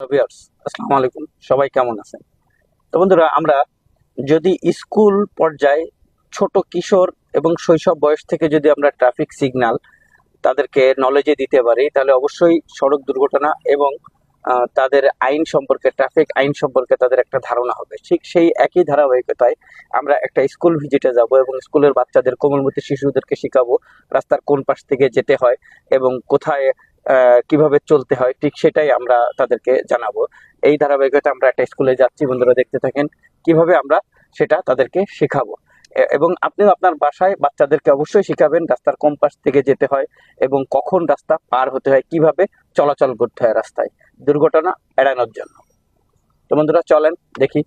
Viewers, আসসালামু আলাইকুম। সবাই কেমন আছেন? তো বন্ধুরা, আমরা যদি স্কুল পর্যায়ে ছোট কিশোর এবং শৈশব বয়স থেকে যদি আমরা ট্রাফিক সিগন্যাল তাদেরকে নলেজে দিতে পারি, তাহলে অবশ্যই সড়ক দুর্ঘটনা এবং তাদের আইন সম্পর্কে, ট্রাফিক আইন সম্পর্কে তাদের একটা ধারণা হবে। ঠিক সেই একই ধারাবাহিকতায় আমরা একটা স্কুল ভিজিটে যাব এবং স্কুলের বাচ্চাদের, কোমলমতি শিশুদেরকে শেখাবো রাস্তার কোন পাশ থেকে যেতে হয় এবং কোথায় কিভাবে চলতে হয়। ঠিক সেটাই আমরা তাদেরকে জানাবো। এই ধারাবাহিকতায় আমরা একটা স্কুলে যাচ্ছি, বন্ধুরা দেখতে থাকেন কিভাবে আমরা সেটা তাদেরকে শেখাবো। এবং আপনিও আপনার বাসায় বাচ্চাদেরকে অবশ্যই শিখাবেন রাস্তার কোন পাশ থেকে যেতে হয় এবং কখন রাস্তা পার হতে হয়, কিভাবে চলাচল করতে হয় রাস্তায় দুর্ঘটনা এড়ানোর জন্য। তো বন্ধুরা চলেন দেখি।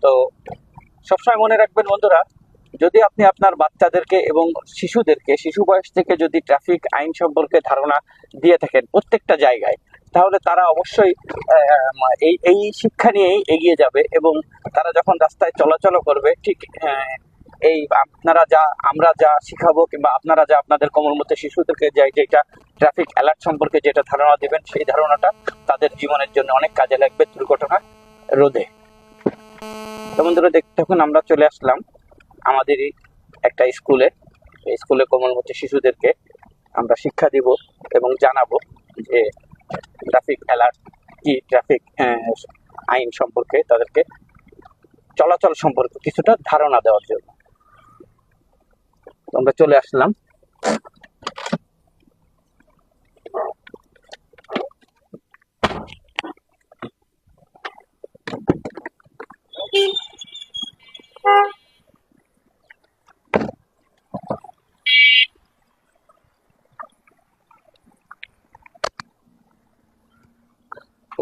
তো সবসময় মনে রাখবেন বন্ধুরা, যদি আপনি আপনার বাচ্চাদেরকে এবং শিশুদেরকে শিশু বয়স থেকে যদি ট্রাফিক আইন সম্পর্কে ধারণা দিয়ে থাকেন প্রত্যেকটা জায়গায়, তাহলে তারা অবশ্যই এই এই শিক্ষা নিয়েই এগিয়ে যাবে এবং তারা যখন রাস্তায় চলাচল করবে, ঠিক এই আমরা যা শিখাবো কিংবা আপনারা যা আপনাদের কোমলমতি শিশুদেরকে যেটা ট্রাফিক অ্যালার্ট সম্পর্কে যেটা ধারণা দিবেন, সেই ধারণাটা তাদের জীবনের জন্য অনেক কাজে লাগবে দুর্ঘটনা রোধে। তো বন্ধুরা দেখতে থাকুন, আমরা চলে আসলাম আমাদেরই একটা স্কুলে কোমলমতি শিশুদেরকে আমরা শিক্ষা দিব এবং জানাবো যে ট্রাফিক অ্যালার্ট কি, ট্রাফিক আইন সম্পর্কে তাদেরকে চলাচল সম্পর্কে কিছুটা ধারণা দেওয়ার জন্য আমরা চলে আসলাম।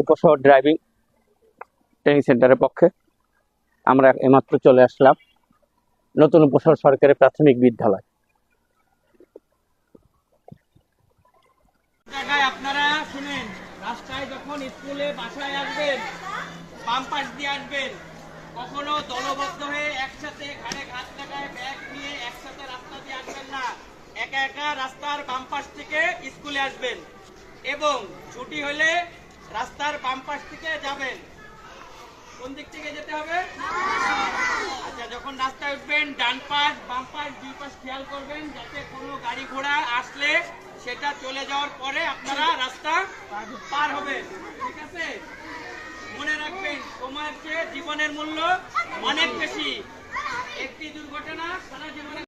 উপশহর ড্রাইভিং ট্রেনিং সেন্টারের পক্ষে আমরা এইমাত্র চলে আসলাম নতুন উপশহর সরকারি প্রাথমিক বিদ্যালয়। আপনারা শুনেন, রাস্তায় যখন স্কুলে বাসায় আসবেন, বাম পাশ দিয়ে আসবেন, কখনো দলবদ্ধ হয়ে একসাথে ঘাড়ে ঘাত লাগায় ব্যাগ নিয়ে একসাথে রাস্তা দিয়ে আসবেন না। একা একা রাস্তার বাম পাশ থেকে স্কুলে আসবেন এবং ছুটি হলে রাস্তার বাম পাশ থেকে যাবেন। কোন দিক থেকে যেতে হবে? আচ্ছা, যখন রাস্তায় উঠবেন ডান পাশ বাম পাশ দুই পাশ খেয়াল করবেন, যাতে কোনো গাড়ি ঘোড়া আসলে সেটা চলে যাওয়ার পরে আপনারা রাস্তা পার হবেন। ঠিক আছে? মনে রাখবেন, সময়ের চেয়ে জীবনের মূল্য অনেক বেশি। একটি দুর্ঘটনা সারা জীবনে